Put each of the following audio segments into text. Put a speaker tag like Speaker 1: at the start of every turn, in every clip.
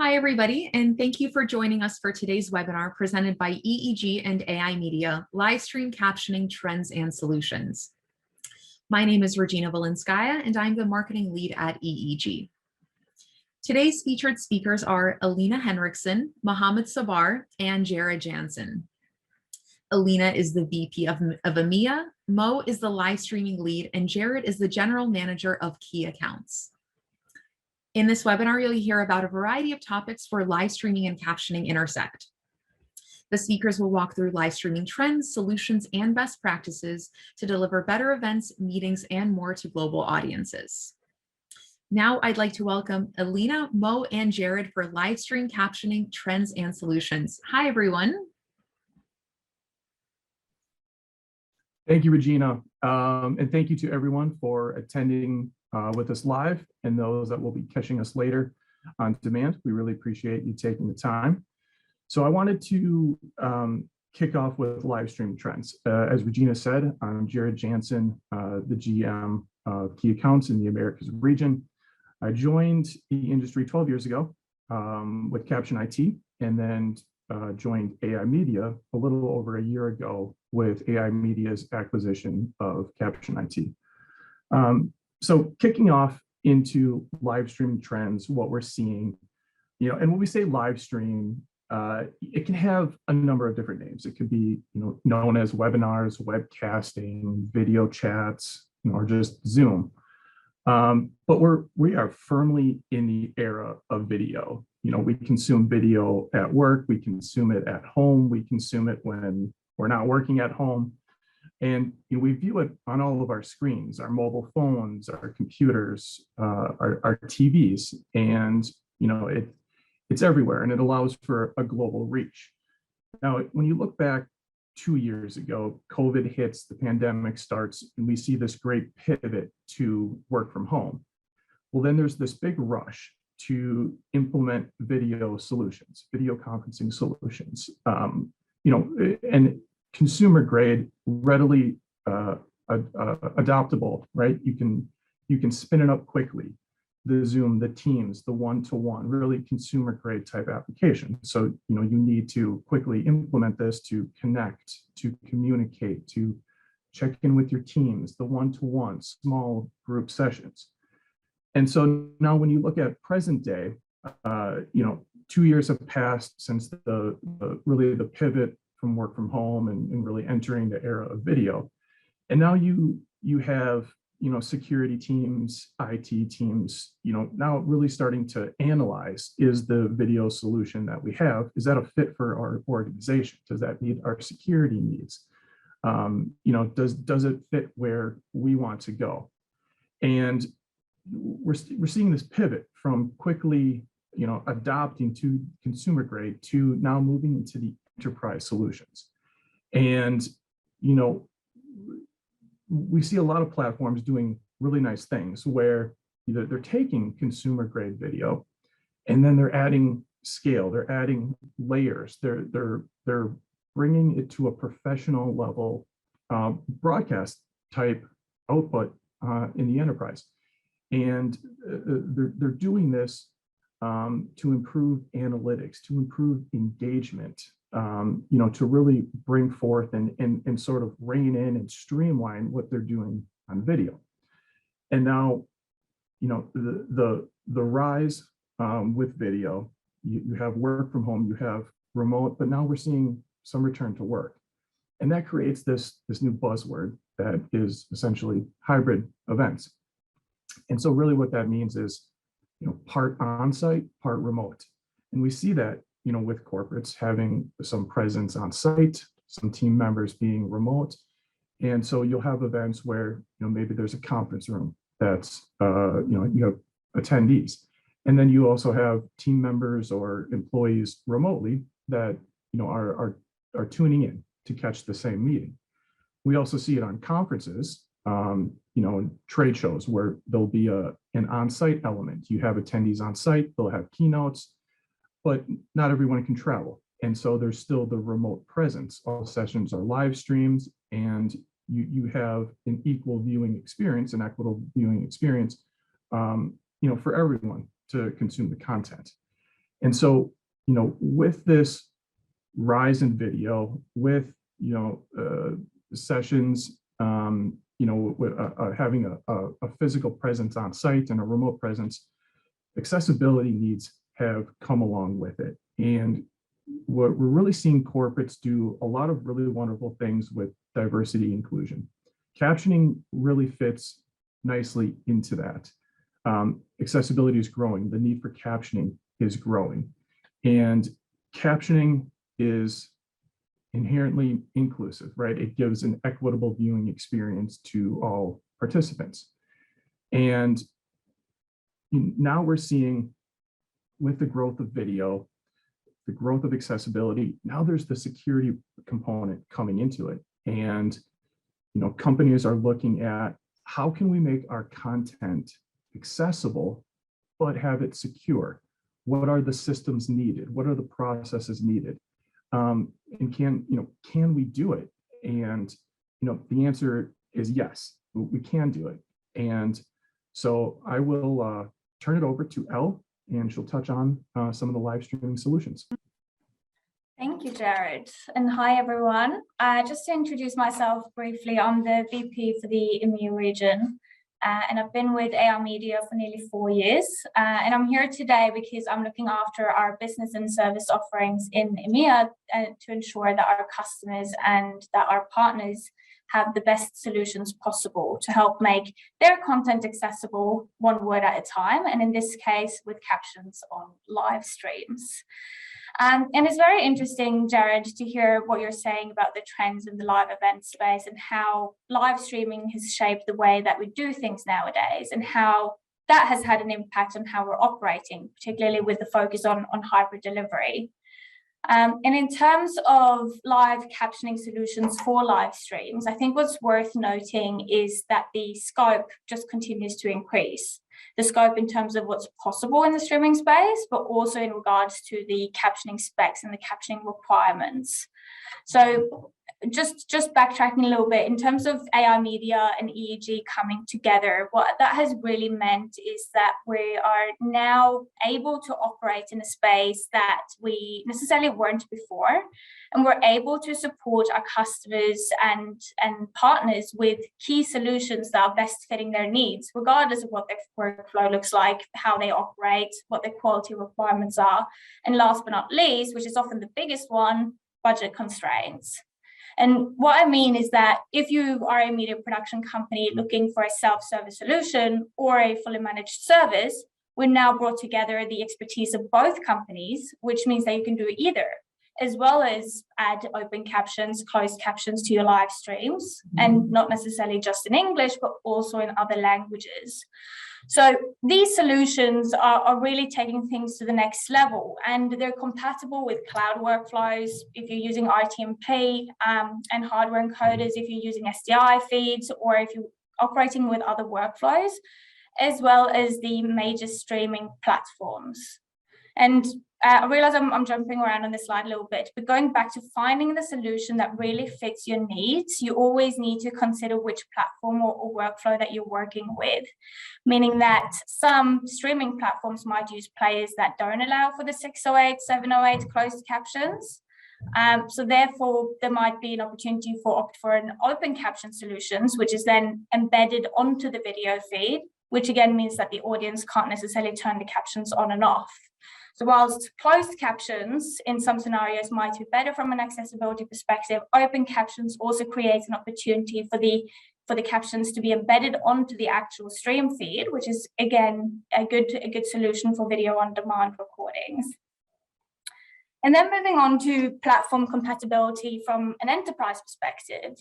Speaker 1: Hi, everybody, and thank you for joining us for today's webinar presented by EEG and Ai-Media, live stream captioning trends and solutions. My name is Regina Valinskaya, and I'm the marketing lead at EEG. Today's featured speakers are Eline Henriksen, Mohammed, Sabbar, and Jared Janssen. Eline is the VP of EMEA, Mo is the live streaming lead, and Jared is the general manager of key accounts. In this webinar, you'll hear about a variety of topics where live streaming and captioning intersect. The speakers will walk through live streaming trends, solutions, and best practices to deliver better events, meetings, and more to global audiences. Now I'd like to welcome Eline, Mo, and Jared for live stream captioning trends and solutions. Hi, everyone.
Speaker 2: Thank you, Regina. And thank you to everyone for attending with us live and those that will be catching us later on demand. We really appreciate you taking the time. So I wanted to kick off with live stream trends. As Regina said, I'm Jared Janssen, the GM of Key Accounts in the Americas region. I joined the industry 12 years ago with Caption IT, and then joined Ai-Media a little over a year ago with Ai-Media's acquisition of Caption IT. So kicking off into live stream trends, what we're seeing, and when we say live stream, it can have a number of different names. It could be, known as webinars, webcasting, video chats, or just Zoom. But we are firmly in the era of video. We consume video at work, we consume it at home, we consume it when we're not working at home. And we view it on all of our screens, our mobile phones, our computers, our TVs, and it's everywhere, and it allows for a global reach. Now, when you look back 2 years ago, COVID hits, the pandemic starts, and we see this great pivot to work from home. Well, then there's this big rush to implement video solutions, video conferencing solutions, and consumer grade, readily adoptable, right? You can spin it up quickly. The Zoom, the Teams, the one-to-one, really consumer grade type application. So you need to quickly implement this to connect, to communicate, to check in with your teams, the one-to-one, small group sessions. And so now when you look at present day, 2 years have passed since the pivot from work from home and really entering the era of video. And now you have, security teams, IT teams, now really starting to analyze, is the video solution that we have, is that a fit for our organization? Does that meet our security needs? Does it fit where we want to go? And we're seeing this pivot from quickly, adopting to consumer grade to now moving into the enterprise solutions. And, we see a lot of platforms doing really nice things where either they're taking consumer grade video and then they're adding scale, they're adding layers, they're bringing it to a professional level broadcast type output in the enterprise. And they're doing this to improve analytics, to improve engagement, to really bring forth and sort of rein in and streamline what they're doing on video. And now, the rise with video, you have work from home, you have remote, but now we're seeing some return to work. And that creates this new buzzword that is essentially hybrid events. And so really what that means is, part on-site, part remote. And we see that, with corporates having some presence on site, some team members being remote. And so you'll have events where, maybe there's a conference room that's, you have attendees. And then you also have team members or employees remotely that, are tuning in to catch the same meeting. We also see it on conferences, trade shows where there'll be an on-site element. You have attendees on site, they'll have keynotes, but not everyone can travel. And so there's still the remote presence. All sessions are live streams, and you have an equal viewing experience, an equitable viewing experience, for everyone to consume the content. And so, with this rise in video, with, sessions, having a physical presence on site and a remote presence, accessibility needs have come along with it. And what we're really seeing corporates do a lot of really wonderful things with diversity inclusion. Captioning really fits nicely into that. Accessibility is growing. The need for captioning is growing. And captioning is inherently inclusive, right? It gives an equitable viewing experience to all participants. And now we're seeing, with the growth of video, the growth of accessibility, now there's the security component coming into it. And companies are looking at, how can we make our content accessible, but have it secure? What are the systems needed? What are the processes needed? And can we do it? And the answer is yes, we can do it. And so I will turn it over to Elle, and she'll touch on some of the live streaming solutions.
Speaker 3: Thank you, Jared. And hi, everyone. Just to introduce myself briefly, I'm the VP for the EMEA region. And I've been with Ai-Media for nearly 4 years. And I'm here today because I'm looking after our business and service offerings in EMEA to ensure that our customers and that our partners have the best solutions possible to help make their content accessible one word at a time, and in this case, with captions on live streams. And it's very interesting, Jared, to hear what you're saying about the trends in the live event space and how live streaming has shaped the way that we do things nowadays, and how that has had an impact on how we're operating, particularly with the focus on hybrid delivery. And in terms of live captioning solutions for live streams, I think what's worth noting is that the scope just continues to increase. The scope in terms of what's possible in the streaming space, but also in regards to the captioning specs and the captioning requirements. So just backtracking a little bit, in terms of Ai-Media and EEG coming together, what that has really meant is that we are now able to operate in a space that we necessarily weren't before, and we're able to support our customers and partners with key solutions that are best fitting their needs, regardless of what their workflow looks like, how they operate, what their quality requirements are, and last but not least, which is often the biggest one, budget constraints. And what I mean is that if you are a media production company looking for a self-service solution or a fully managed service, we've now brought together the expertise of both companies, which means that you can do either, as well as add open captions, closed captions to your live streams, and not necessarily just in English, but also in other languages. So these solutions are really taking things to the next level, and they're compatible with cloud workflows if you're using RTMP, and hardware encoders if you're using SDI feeds, or if you're operating with other workflows, as well as the major streaming platforms. And I realize I'm jumping around on this slide a little bit, but going back to finding the solution that really fits your needs, you always need to consider which platform or workflow that you're working with, meaning that some streaming platforms might use players that don't allow for the 608, 708 closed captions. So therefore, there might be an opportunity for opt for an open caption solutions, which is then embedded onto the video feed, which again means that the audience can't necessarily turn the captions on and off. So whilst closed captions in some scenarios might be better from an accessibility perspective, open captions also creates an opportunity for the captions to be embedded onto the actual stream feed, which is again a good solution for video on demand recordings. And then moving on to platform compatibility from an enterprise perspective.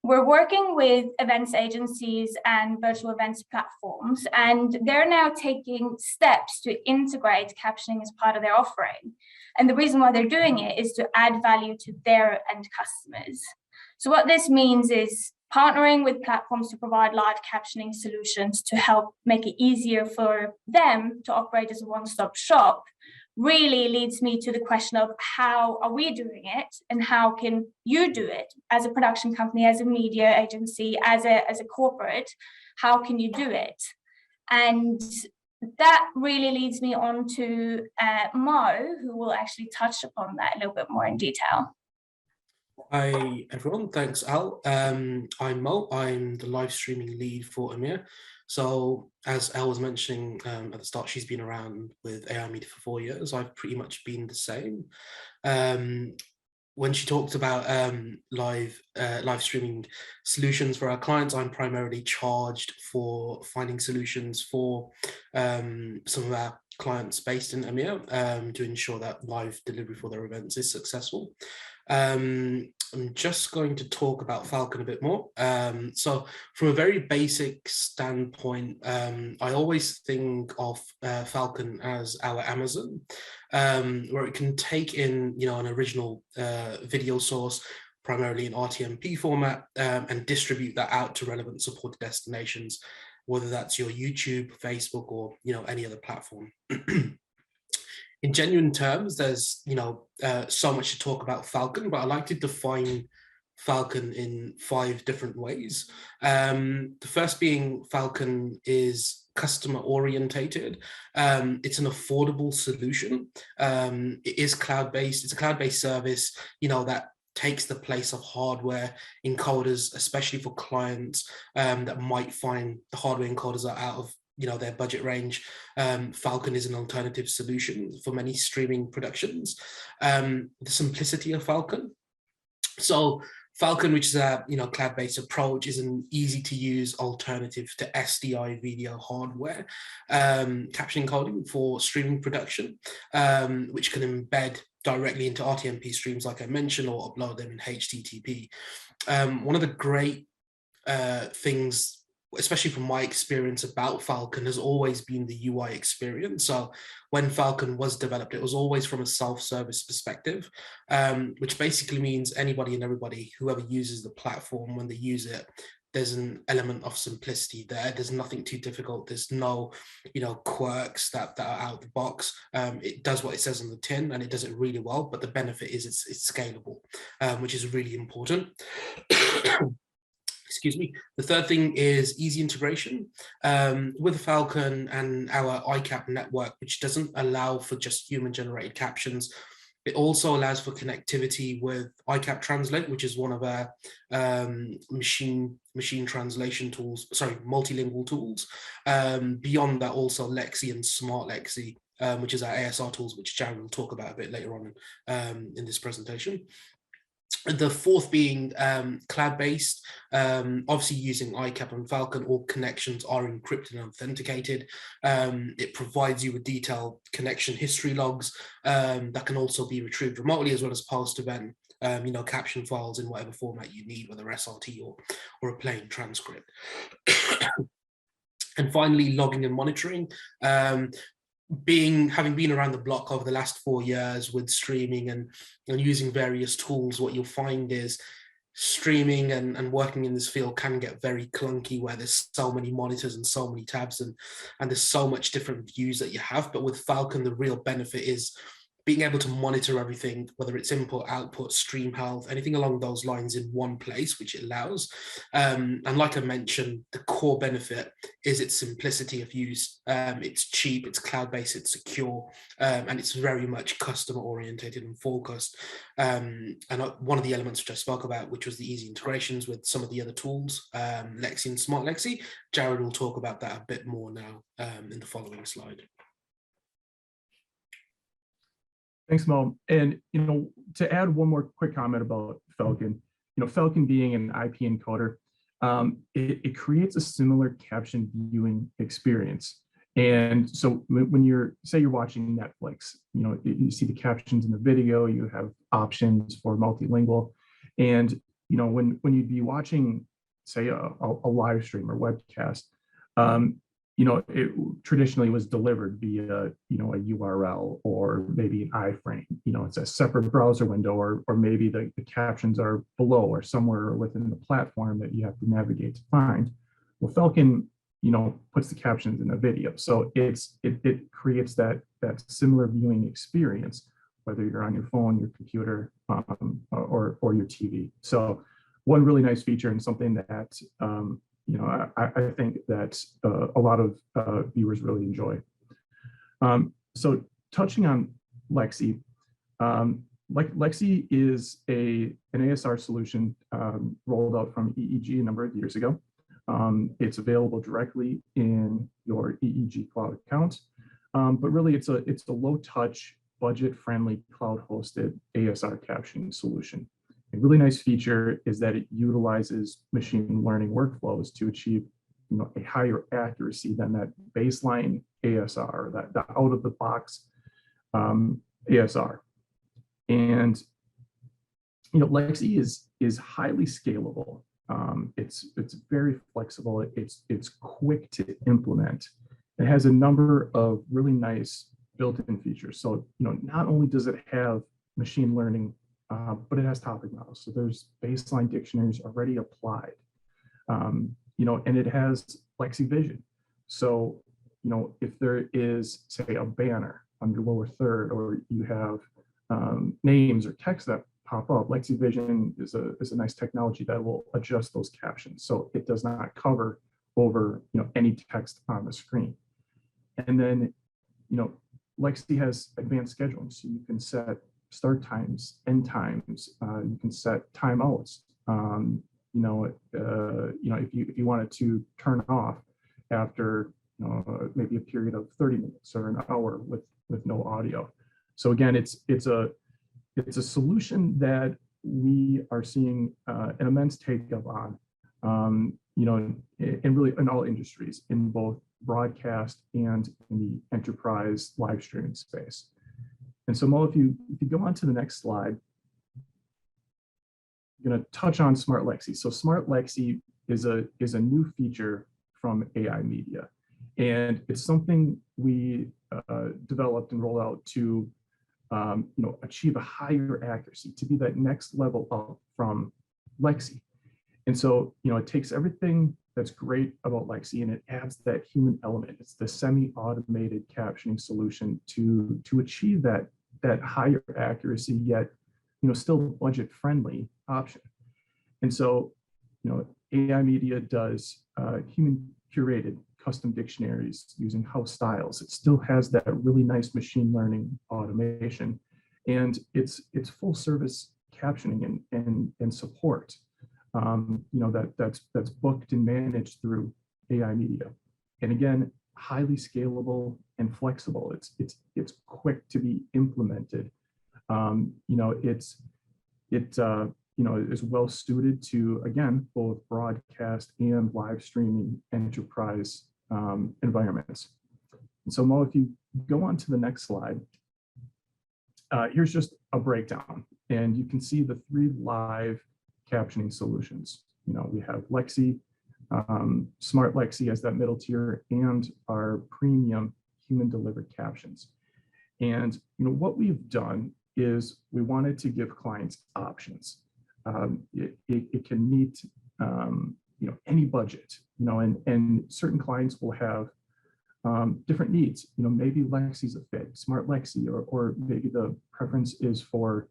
Speaker 3: We're working with events agencies and virtual events platforms, and they're now taking steps to integrate captioning as part of their offering. And the reason why they're doing it is to add value to their end customers. So what this means is partnering with platforms to provide live captioning solutions to help make it easier for them to operate as a one-stop shop really leads me to the question of how are we doing it, and how can you do it as a production company, as a media agency, as a corporate? How can you do it? And that really leads me on to Mo, who will actually touch upon that a little bit more in detail.
Speaker 4: Hi everyone, thanks Al. I'm Mo, I'm the live streaming lead for EMEA. So as Al was mentioning at the start, she's been around with Ai-Media for 4 years. I've pretty much been the same. When she talked about live streaming solutions for our clients, I'm primarily charged for finding solutions for some of our clients based in EMEA to ensure that live delivery for their events is successful. I'm just going to talk about Falcon a bit more. So from a very basic standpoint, I always think of Falcon as our Amazon, where it can take in, an original video source, primarily in RTMP format, and distribute that out to relevant supported destinations, whether that's your YouTube, Facebook, or any other platform. In genuine terms, there's so much to talk about Falcon, but I like to define Falcon in 5 different ways. The first being Falcon is customer orientated. It's an affordable solution. It is cloud-based. It's a cloud-based service, that takes the place of hardware encoders, especially for clients that might find the hardware encoders are out of their budget range. Falcon is an alternative solution for many streaming productions. The simplicity of Falcon. So Falcon, which is a cloud-based approach, is an easy-to-use alternative to SDI video hardware captioning coding for streaming production, which can embed directly into RTMP streams, like I mentioned, or upload them in HTTP. One of the great things, especially from my experience about Falcon, has always been the UI experience. So when Falcon was developed, it was always from a self-service perspective, which basically means anybody and everybody, whoever uses the platform, when they use it, there's an element of simplicity there. There's nothing too difficult. There's no, quirks that are out of the box. It does what it says on the tin, and it does it really well. But the benefit is it's scalable, which is really important. Excuse me. The third thing is easy integration with Falcon and our ICAP network, which doesn't allow for just human-generated captions. It also allows for connectivity with ICAP Translate, which is one of our machine translation tools, multilingual tools. Beyond that, also Lexi and Smart Lexi, which is our ASR tools, which Jared will talk about a bit later on in this presentation. The fourth being cloud-based, obviously using ICAP and Falcon, all connections are encrypted and authenticated. It provides you with detailed connection history logs that can also be retrieved remotely, as well as post-event, caption files in whatever format you need, whether SRT or a plain transcript. And finally, logging and monitoring. Having been around the block over the last 4 years with streaming and using various tools, what you'll find is streaming and working in this field can get very clunky, where there's so many monitors and so many tabs and there's so much different views that you have. But with Falcon, the real benefit is being able to monitor everything, whether it's input, output, stream health, anything along those lines in one place, which it allows. And like I mentioned, the core benefit is its simplicity of use. It's cheap, it's cloud-based, it's secure, and it's very much customer orientated and focused. And one of the elements which I spoke about, which was the easy integrations with some of the other tools, Lexi and Smart Lexi, Jared will talk about that a bit more now in the following slide.
Speaker 2: Thanks, Mo. And, to add one more quick comment about Falcon, Falcon being an IP encoder, it creates a similar caption viewing experience. And so when you're watching Netflix, you see the captions in the video, you have options for multilingual. And, when you'd be watching, say, a live stream or webcast, it traditionally was delivered via, a URL or maybe an iframe. It's a separate browser window, or maybe the captions are below or somewhere within the platform that you have to navigate to find. Well, Falcon, puts the captions in a video. So it creates that similar viewing experience, whether you're on your phone, your computer, or your TV. So one really nice feature, and something that I think that a lot of viewers really enjoy. So touching on Lexi, Lexi is an ASR solution rolled out from EEG a number of years ago. It's available directly in your EEG cloud account, but really it's a low-touch, budget-friendly, cloud-hosted ASR captioning solution. A really nice feature is that it utilizes machine learning workflows to achieve, a higher accuracy than that baseline ASR, that out-of-the-box ASR. And Lexi is highly scalable. It's very flexible. It's quick to implement. It has a number of really nice built-in features. So not only does it have machine learning, but it has topic models. So there's baseline dictionaries already applied. And it has Lexi Vision. So if there is, say, a banner on your lower third, or you have names or text that pop up, Lexi Vision is a nice technology that will adjust those captions, so it does not cover over any text on the screen. And then Lexi has advanced scheduling, so you can set start times, end times. You can set timeouts. If you wanted to turn off after maybe a period of 30 minutes or an hour with no audio. So again, it's a solution that we are seeing an immense take up on, and really in all industries, in both broadcast and in the enterprise live streaming space. And so Mo, if you go on to the next slide, I'm going to touch on Smart Lexi. So Smart Lexi is a new feature from Ai-Media, and it's something we developed and rolled out to achieve a higher accuracy, to be that next level up from Lexi. And so it takes everything that's great about Lexi and it adds that human element. It's the semi-automated captioning solution to achieve that higher accuracy, yet still budget-friendly option. And so Ai-Media does human curated custom dictionaries using house styles. It still has that really nice machine learning automation, and it's full service captioning and support. That's booked and managed through Ai-Media, and again, highly scalable and flexible. It's quick to be implemented. It is well suited to, again, both broadcast and live streaming enterprise environments. And so Mo, if you go on to the next slide, here's just a breakdown, and you can see the 3 live captioning solutions. We have Lexi, Smart Lexi as that middle tier, and our premium human delivered captions. And what we've done is we wanted to give clients options. It can meet any budget, and certain clients will have different needs. Maybe Lexi's a fit, Smart Lexi, or maybe the preference is for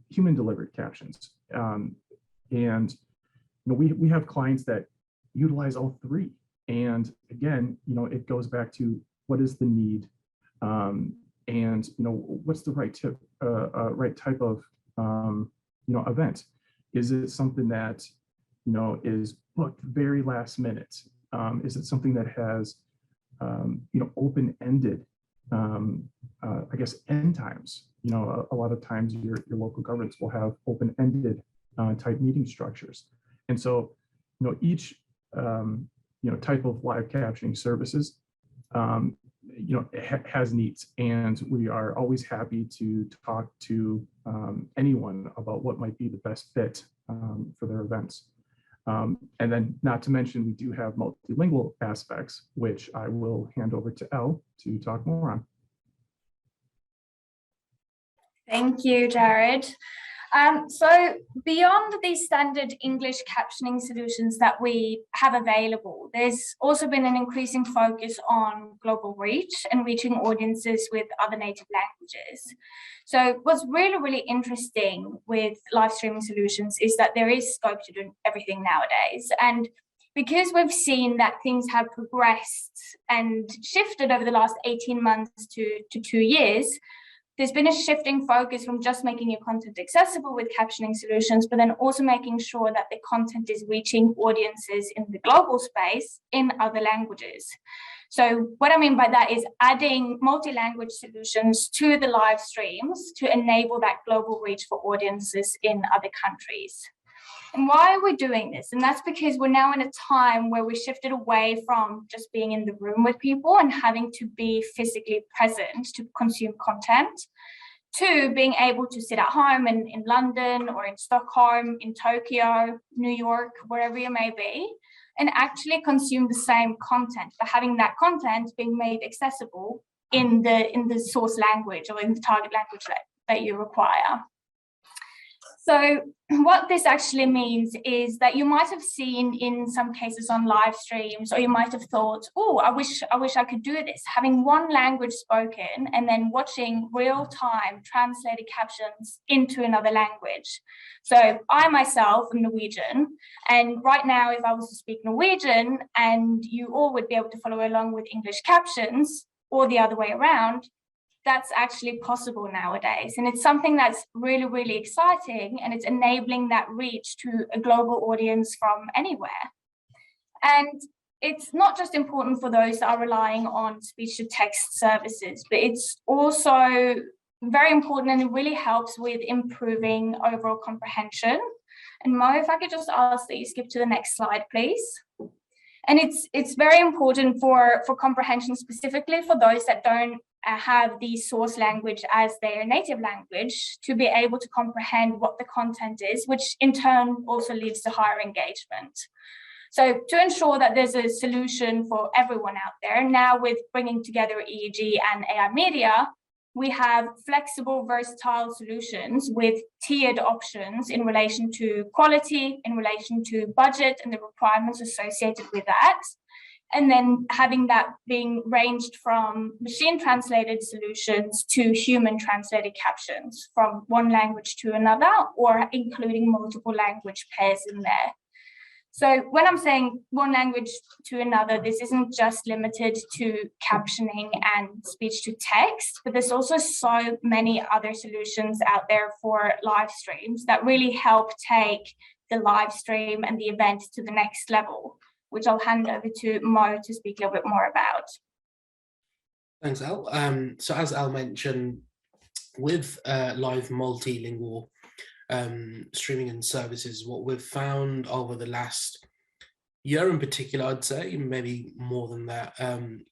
Speaker 2: human delivered captions. And we have clients that utilize all 3. And again, it goes back to what is the need, and what's the right type of event. Is it something that is booked very last minute? Is it something that has open-ended end times? A lot of times your local governments will have open-ended type meeting structures, and so each type of live captioning services has needs, and we are always happy to talk to anyone about what might be the best fit for their events. And then, not to mention, we do have multilingual aspects, which I will hand over to Elle to talk more on.
Speaker 3: Thank you, Jared. So beyond the standard English captioning solutions that we have available, there's also been an increasing focus on global reach and reaching audiences with other native languages. So what's really, really interesting with live streaming solutions is that there is scope to do everything nowadays. And because we've seen that things have progressed and shifted over the last 18 months to 2 years, there's been a shifting focus from just making your content accessible with captioning solutions, but then also making sure that the content is reaching audiences in the global space in other languages. So what I mean by that is adding multi-language solutions to the live streams to enable that global reach for audiences in other countries. And why are we doing this? And that's because we're now in a time where we shifted away from just being in the room with people and having to be physically present to consume content, to being able to sit at home in London or in Stockholm, in Tokyo, New York, wherever you may be, and actually consume the same content, but having that content being made accessible in the source language or in the target language that you require. So what this actually means is that you might have seen in some cases on live streams, or you might have thought, oh, I wish I could do this, having one language spoken and then watching real-time translated captions into another language. So I myself am Norwegian, and right now if I was to speak Norwegian and you all would be able to follow along with English captions, or the other way around, that's actually possible nowadays. And it's something that's really, really exciting, and it's enabling that reach to a global audience from anywhere. And it's not just important for those that are relying on speech-to-text services, but it's also very important, and it really helps with improving overall comprehension. And Mo, if I could just ask that you skip to the next slide, please. And it's very important for comprehension, specifically for those that don't have the source language as their native language, to be able to comprehend what the content is, which in turn also leads to higher engagement. So to ensure that there's a solution for everyone out there, now with bringing together EEG and Ai-Media, we have flexible, versatile solutions with tiered options in relation to quality, in relation to budget and the requirements associated with that. And then having that being ranged from machine translated solutions to human translated captions from one language to another, or including multiple language pairs in there. So when I'm saying one language to another, this isn't just limited to captioning and speech to text, but there's also so many other solutions out there for live streams that really help take the live stream and the event to the next level, which I'll hand over to Mo to speak a little bit more about.
Speaker 4: Thanks, Al. So as Al mentioned, with live multilingual streaming and services, what we've found over the last year in particular, I'd say, maybe more than that,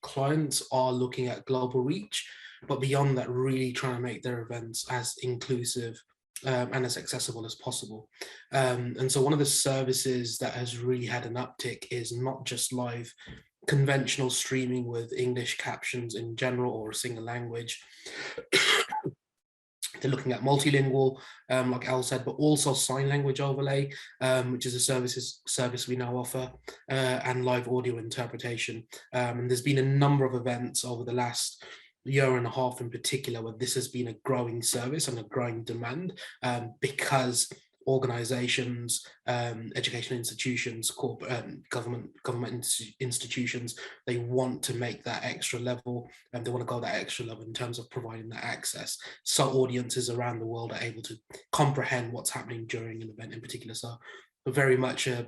Speaker 4: clients are looking at global reach, but beyond that, really trying to make their events as inclusive and as accessible as possible. And so one of the services that has really had an uptick is not just live conventional streaming with English captions in general or a single language. They're looking at multilingual, like Al said, but also sign language overlay, which is a service we now offer, and live audio interpretation. And there's been a number of events over the last year and a half in particular where this has been a growing service and a growing demand, because organizations, education institutions, corporate, government institutions, they want to make that extra level, and they want to go that extra level in terms of providing that access, so audiences around the world are able to comprehend what's happening during an event in particular. So very much a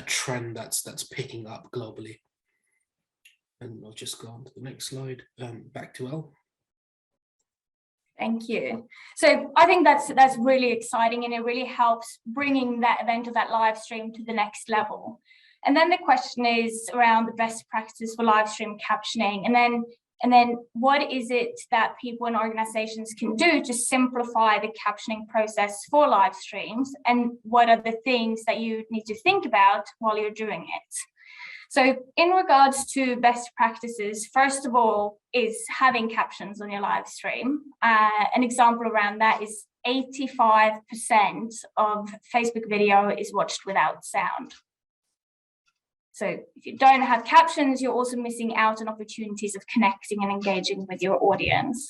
Speaker 4: trend that's picking up globally. And I'll just go on to the next slide. Back to Elle.
Speaker 3: Thank you. So I think that's really exciting, and it really helps bringing that event or that live stream to the next level. And then the question is around the best practices for live stream captioning, and then what is it that people and organizations can do to simplify the captioning process for live streams, and what are the things that you need to think about while you're doing it? So in regards to best practices, first of all, is having captions on your live stream. An example around that is 85% of Facebook video is watched without sound. So if you don't have captions, you're also missing out on opportunities of connecting and engaging with your audience.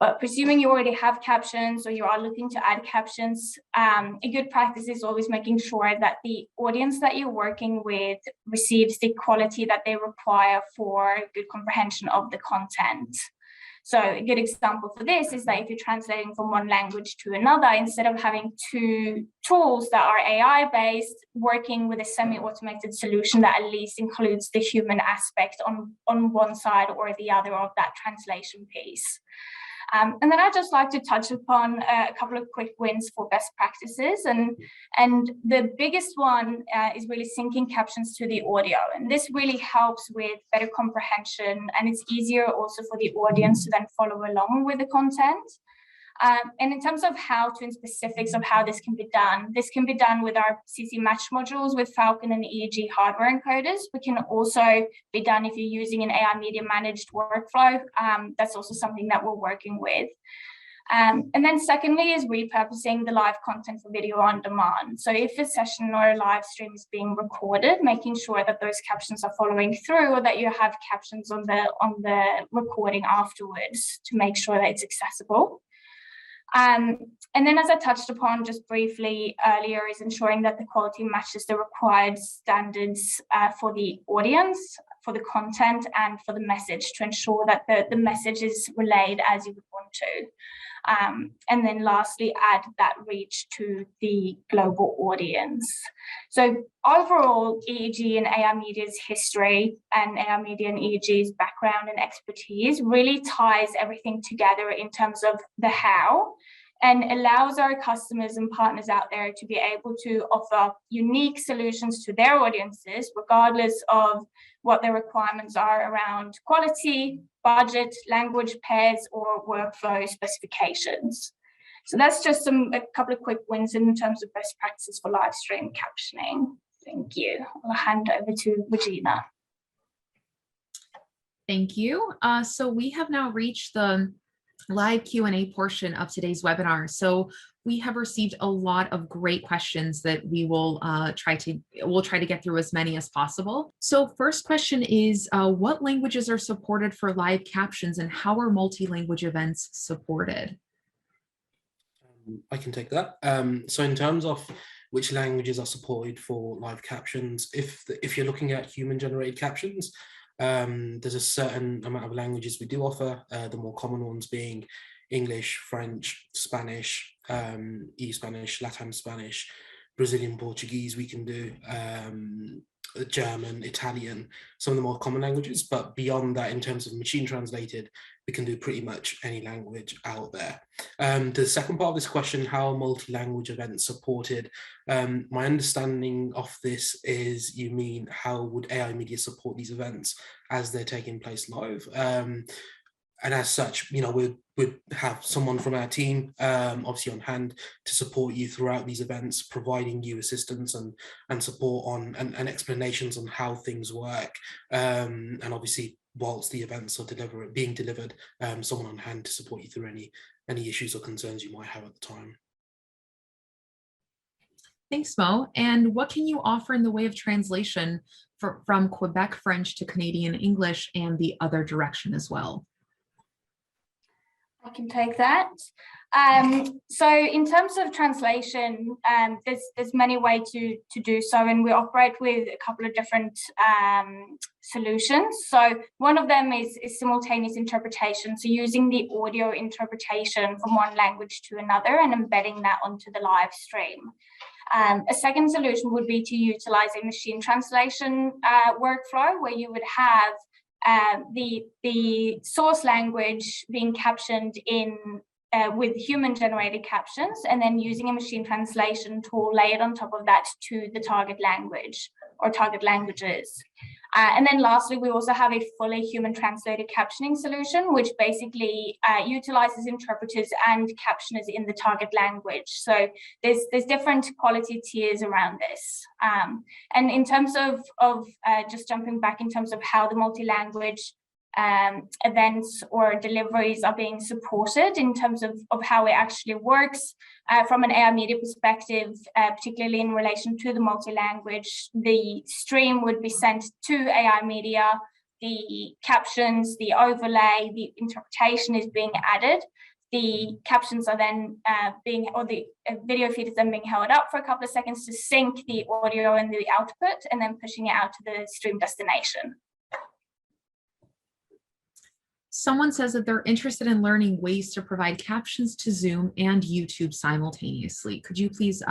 Speaker 3: But presuming you already have captions or you are looking to add captions, a good practice is always making sure that the audience that you're working with receives the quality that they require for good comprehension of the content. So a good example for this is that if you're translating from one language to another, instead of having two tools that are AI-based, working with a semi-automated solution that at least includes the human aspect on one side or the other of that translation piece. And then I'd just like to touch upon a couple of quick wins for best practices. And the biggest one is really syncing captions to the audio. And this really helps with better comprehension, and it's easier also for the audience to then follow along with the content. And in terms of in specifics of how this can be done with our CC match modules with Falcon and EEG hardware encoders. We can also be done if you're using an Ai-Media managed workflow. That's also something that we're working with. And then secondly is repurposing the live content for video on demand. So if a session or a live stream is being recorded, making sure that those captions are following through, or that you have captions on the recording afterwards to make sure that it's accessible. And then, as I touched upon just briefly earlier, is ensuring that the quality matches the required standards for the audience, for the content, and for the message, to ensure that the message is relayed as you would want to. And then lastly, add that reach to the global audience. So overall, EEG and Ai-Media's history and Ai-Media and EEG's background and expertise really ties everything together in terms of the how, and allows our customers and partners out there to be able to offer unique solutions to their audiences, regardless of what their requirements are around quality, budget, language pairs, or workflow specifications. So that's just a couple of quick wins in terms of best practices for live stream captioning. Thank you. I'll hand over to Regina.
Speaker 1: Thank you. So we have now reached the live Q&A portion of today's webinar. So we have received a lot of great questions that we will try to get through as many as possible. So first question is, what languages are supported for live captions, and how are multi-language events supported?
Speaker 4: I can take that. So in terms of which languages are supported for live captions, if you're looking at human-generated captions, there's a certain amount of languages we do offer, the more common ones being English, French, Spanish, EU Spanish, Latin Spanish, Brazilian Portuguese we can do, German, Italian, some of the more common languages. But beyond that, in terms of machine translated, we can do pretty much any language out there. The second part of this question, how are multi-language events supported? My understanding of this is, you mean how would Ai-Media support these events as they're taking place live? And as such, you know, we'd have someone from our team obviously on hand to support you throughout these events, providing you assistance and support on and explanations on how things work. And obviously, whilst the events are being delivered, someone on hand to support you through any issues or concerns you might have at the time.
Speaker 1: Thanks, Mo. And what can you offer in the way of translation from Quebec French to Canadian English and the other direction as well?
Speaker 3: I can take that. So in terms of translation, there's many ways to do so, and we operate with a couple of different solutions. So one of them is simultaneous interpretation, so using the audio interpretation from one language to another and embedding that onto the live stream. A second solution would be to utilize a machine translation workflow, where you would have the source language being captioned in with human-generated captions, and then using a machine translation tool layered on top of that to the target language or target languages. And then lastly, we also have a fully human-translated captioning solution, which basically utilizes interpreters and captioners in the target language. So there's different quality tiers around this. And in terms of just jumping back in terms of how the multi-language events or deliveries are being supported in terms of how it actually works from an Ai-Media perspective, particularly in relation to the multi-language, the stream would be sent to Ai-Media the captions, the overlay, the interpretation is being added. The captions are then the video feed is then being held up for a couple of seconds to sync the audio and the output, and then pushing it out to the stream destination.
Speaker 1: Someone says that they're interested in learning ways to provide captions to Zoom and YouTube simultaneously. Could you please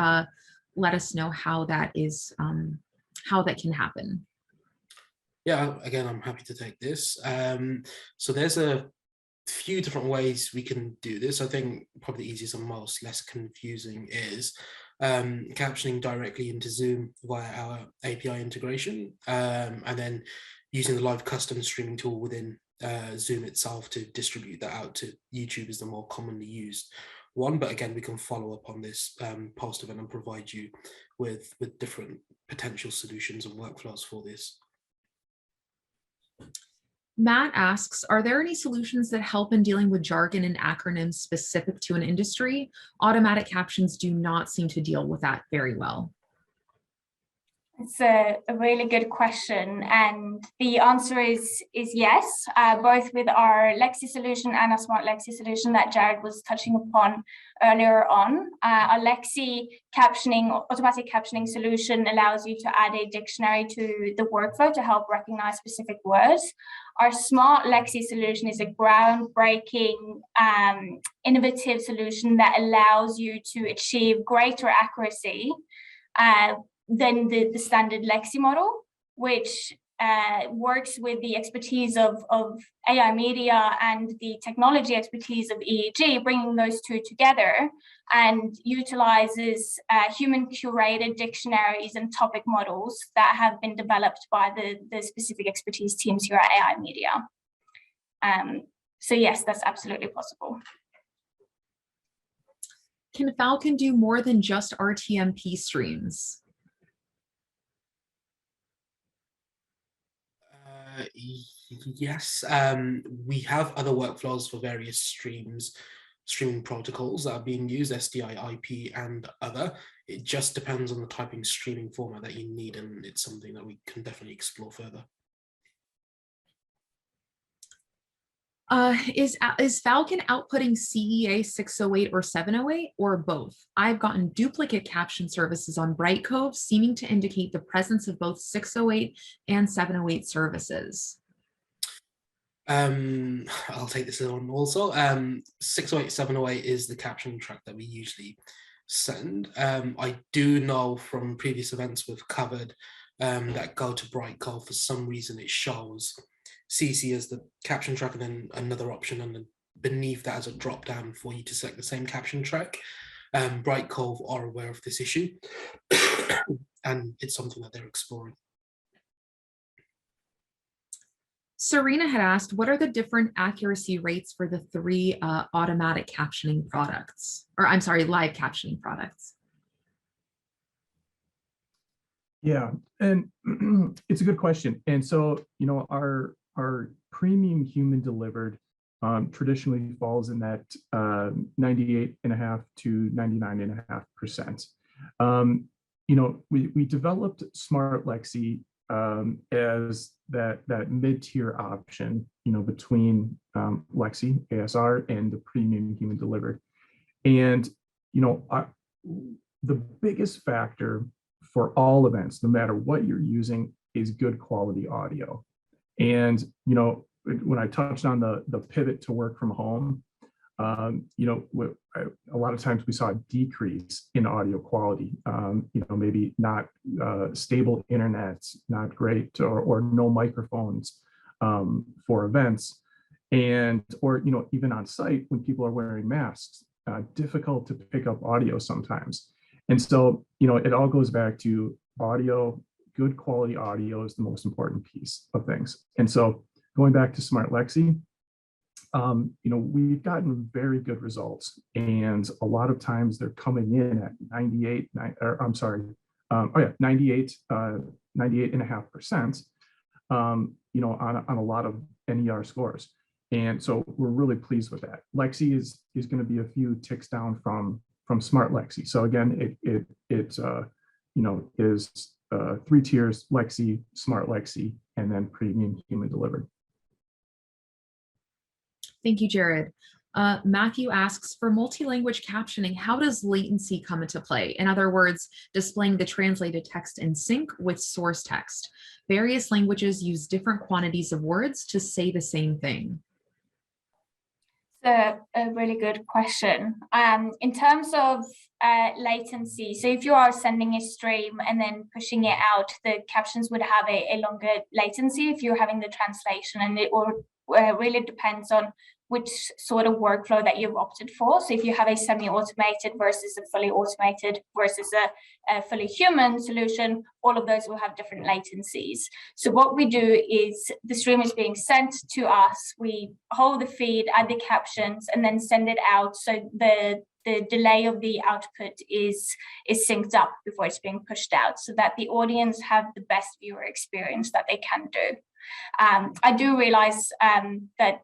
Speaker 1: let us know how that is, how that can happen?
Speaker 4: Yeah, again, I'm happy to take this. So there's a few different ways we can do this. I think probably the easiest and most less confusing is captioning directly into Zoom via our API integration, and then using the live custom streaming tool within Zoom itself to distribute that out to YouTube is the more commonly used one. But again, we can follow up on this post event and provide you with different potential solutions and workflows for this.
Speaker 1: Matt asks, are there any solutions that help in dealing with jargon and acronyms specific to an industry? Automatic captions do not seem to deal with that very well.
Speaker 3: It's a really good question, and the answer is yes, both with our Lexi solution and our Smart Lexi solution that Jared was touching upon earlier on. Our Lexi captioning, automatic captioning solution allows you to add a dictionary to the workflow to help recognize specific words. Our Smart Lexi solution is a groundbreaking, innovative solution that allows you to achieve greater accuracy than the standard Lexi model, which works with the expertise of Ai-Media and the technology expertise of EEG, bringing those two together, and utilizes human curated dictionaries and topic models that have been developed by the specific expertise teams here at Ai-Media. So yes, that's absolutely possible.
Speaker 1: Can Falcon do more than just RTMP streams?
Speaker 4: Yes, we have other workflows for various streaming protocols that are being used, SDI, IP, and other. It just depends on the typing streaming format that you need, and it's something that we can definitely explore further.
Speaker 1: Is Falcon outputting CEA 608 or 708 or both? I've gotten duplicate caption services on Brightcove, seeming to indicate the presence of both 608 and 708 services.
Speaker 4: I'll take this on also. 608, 708 is the caption track that we usually send. I do know from previous events we've covered that go to Brightcove, for some reason it shows CC as the caption track and then another option, and then beneath that as a drop down for you to select the same caption track. Brightcove are aware of this issue and it's something that they're exploring.
Speaker 1: Serena had asked, what are the different accuracy rates for the three automatic captioning products? Or I'm sorry, live captioning products.
Speaker 2: Yeah, and it's a good question. And so, you know, our premium human delivered traditionally falls in that 98.5 to 99.5%. You know, we developed Smart Lexi as that mid-tier option, you know, between Lexi ASR and the premium human delivered. And, you know, the biggest factor for all events, no matter what you're using, is good quality audio. And, you know, when I touched on the pivot to work from home, you know, a lot of times we saw a decrease in audio quality, you know, maybe not stable internet, not great, or no microphones for events. And, or, you know, even on site when people are wearing masks, difficult to pick up audio sometimes. And so, you know, it all goes back to audio. Good quality audio is the most important piece of things. And so going back to Smart Lexi, you know, we've gotten very good results, and a lot of times they're coming in at 98.5%, you know, on a lot of NER scores. And so we're really pleased with that. Lexi is going to be a few ticks down from Smart Lexi. So again, it you know, is 3 tiers: Lexi, Smart Lexi, and then Premium Human Delivered.
Speaker 1: Thank you, Jared. Matthew asks, for multi-language captioning, how does latency come into play? In other words, displaying the translated text in sync with source text. Various languages use different quantities of words to say the same thing.
Speaker 3: A really good question. In terms of latency, so if you are sending a stream and then pushing it out, the captions would have a longer latency if you're having the translation, and it will really depends on which sort of workflow that you've opted for. So if you have a semi-automated versus a fully automated versus a fully human solution, all of those will have different latencies. So what we do is the stream is being sent to us, we hold the feed, add the captions, and then send it out. So the delay of the output is synced up before it's being pushed out, so that the audience have the best viewer experience that they can do. I do realize that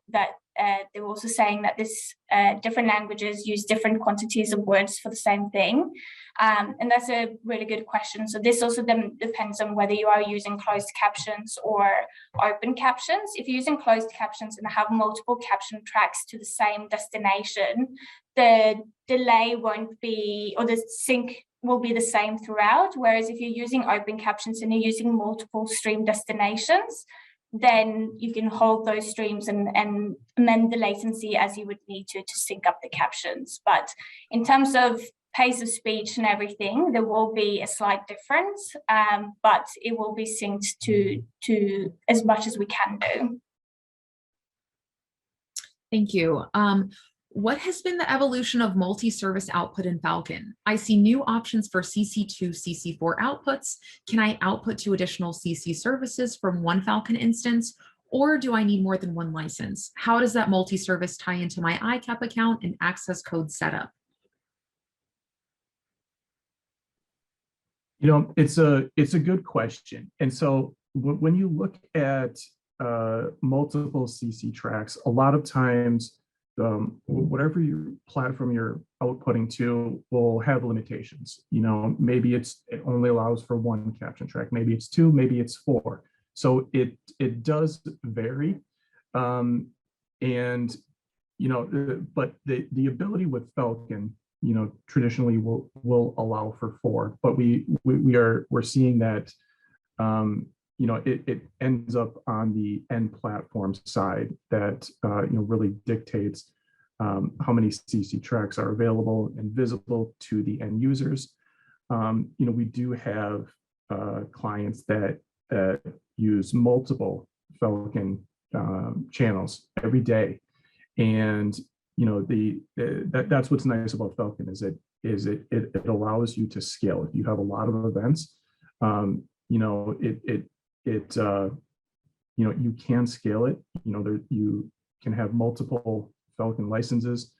Speaker 3: they were also saying that this different languages use different quantities of words for the same thing. And that's a really good question. So this also then depends on whether you are using closed captions or open captions. If you're using closed captions and have multiple caption tracks to the same destination, the delay won't be, or the sync will be the same throughout. Whereas if you're using open captions and you're using multiple stream destinations, then you can hold those streams and amend the latency as you would need to sync up the captions. But in terms of pace of speech and everything, there will be a slight difference, but it will be synced to as much as we can do.
Speaker 1: Thank you. What has been the evolution of multi-service output in Falcon? I see new options for CC2, CC4 outputs. Can I output to additional CC services from one Falcon instance, or do I need more than one license? How does that multi-service tie into my ICAP account and access code setup?
Speaker 2: You know, it's a good question. And so when you look at multiple CC tracks, a lot of times, whatever your platform you're outputting to will have limitations. You know, maybe it only allows for one caption track, maybe it's 2, maybe it's 4. So it does vary, and you know, but the ability with Falcon, you know, traditionally will allow for 4, but we're seeing that you know, it ends up on the end platform side that you know, really dictates how many CC tracks are available and visible to the end users. You know, we do have clients that use multiple Falcon channels every day, and you know, that's what's nice about Falcon is it allows you to scale. If you have a lot of events, you know, you know, you can scale it. You know, you can have multiple Falcon licenses,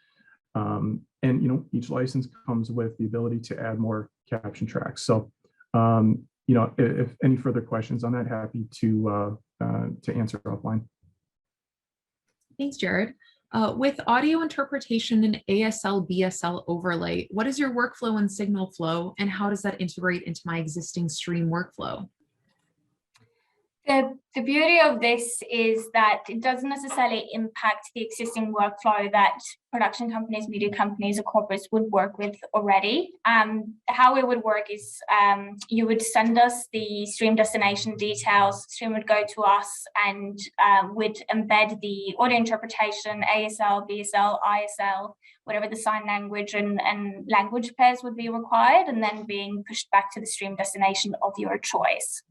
Speaker 2: and you know, each license comes with the ability to add more caption tracks. So you know, if any further questions on that, happy to answer offline.
Speaker 1: Thanks, Jared. With audio interpretation and ASL BSL overlay, what is your workflow and signal flow, and how does that integrate into my existing stream workflow?
Speaker 3: The beauty of this is that it doesn't necessarily impact the existing workflow that production companies, media companies, or corporates would work with already. How it would work is you would send us the stream destination details, stream would go to us, and would embed the audio interpretation, ASL, BSL, ISL, whatever the sign language and language pairs would be required, and then being pushed back to the stream destination of your choice.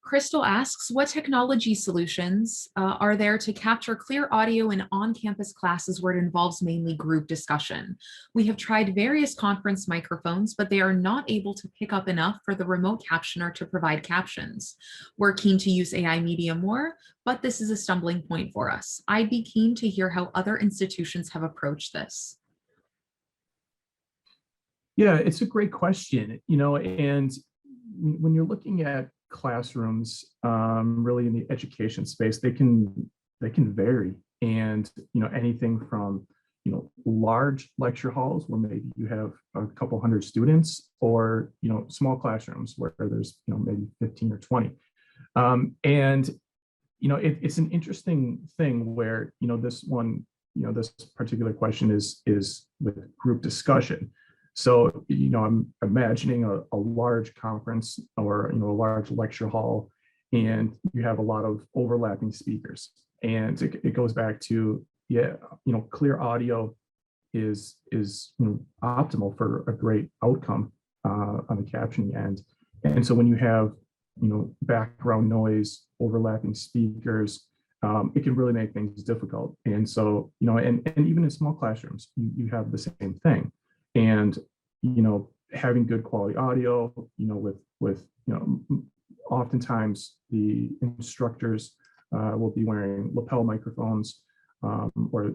Speaker 1: Crystal asks, what technology solutions are there to capture clear audio in on-campus classes where it involves mainly group discussion? We have tried various conference microphones, but they are not able to pick up enough for the remote captioner to provide captions. We're keen to use AI-Media more, but this is a stumbling point for us. I'd be keen to hear how other institutions have approached this.
Speaker 2: Yeah, it's a great question, you know, and when you're looking at classrooms, really in the education space, they can vary, and you know, anything from large lecture halls where maybe you have a couple hundred students, or small classrooms where there's maybe 15 or 20. And it's an interesting thing where this one, this particular question is with group discussion. So I'm imagining a large conference or a large lecture hall, and you have a lot of overlapping speakers, and it goes back to clear audio is optimal for a great outcome on the captioning end. And so when you have background noise, overlapping speakers, it can really make things difficult. And so and even in small classrooms, you have the same thing. And having good quality audio, with oftentimes the instructors will be wearing lapel microphones, or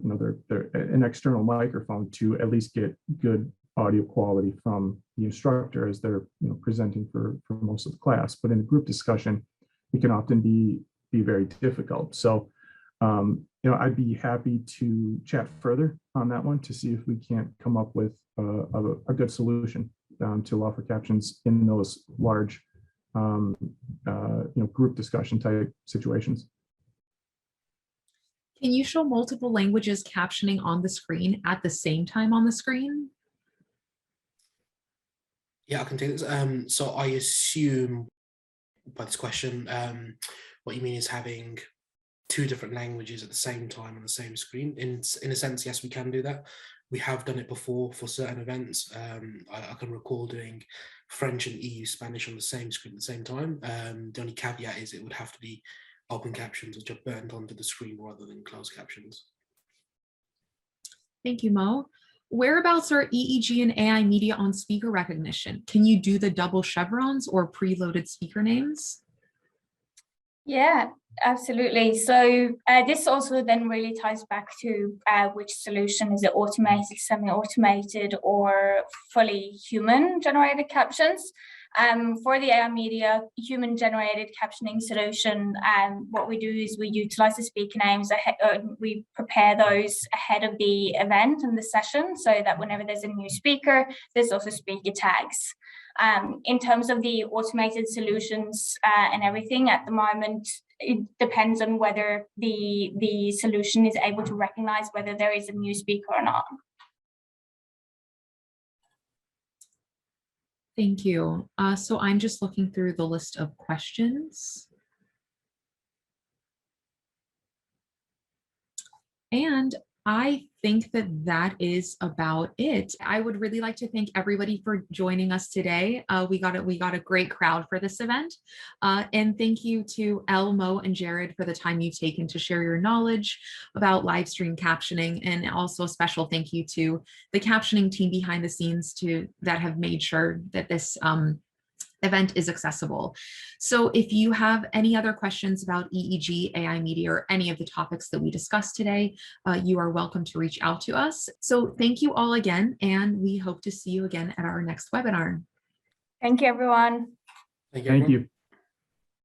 Speaker 2: they're an external microphone to at least get good audio quality from the instructor as they're presenting for most of the class. But in a group discussion, it can often be very difficult. So I'd be happy to chat further on that one to see if we can't come up with a good solution to allow for captions in those large group discussion type situations.
Speaker 1: Can you show multiple languages captioning on the screen at the same time on the screen?
Speaker 4: Yeah, I can take this. So I assume by this question, what you mean is having two different languages at the same time on the same screen. In a sense, yes, we can do that. We have done it before for certain events. I can recall doing French and EU Spanish on the same screen at the same time. The only caveat is it would have to be open captions, which are burned onto the screen rather than closed captions.
Speaker 1: Thank you, Mo. Whereabouts are EEG and Ai-Media on speaker recognition? Can you do the double chevrons or preloaded speaker names?
Speaker 3: Yeah, absolutely. So this also then really ties back to which solution is it, automated, semi-automated, or fully human-generated captions. For the Ai-Media human-generated captioning solution, what we do is we utilize the speaker names, we prepare those ahead of the event and the session, so that whenever there's a new speaker, there's also speaker tags. In terms of the automated solutions and everything, at the moment, it depends on whether the solution is able to recognize whether there is a new speaker or not.
Speaker 1: Thank you. So I'm just looking through the list of questions. And I think that is about it. I would really like to thank everybody for joining us today. We got a great crowd for this event. And thank you to Elle, Mo, and Jared for the time you've taken to share your knowledge about live stream captioning. And also a special thank you to the captioning team behind the scenes that have made sure that this event is accessible. So if you have any other questions about EEG, Ai-Media, or any of the topics that we discussed today, you are welcome to reach out to us. So thank you all again, and we hope to see you again at our next webinar.
Speaker 3: Thank you, everyone.
Speaker 2: Thank you.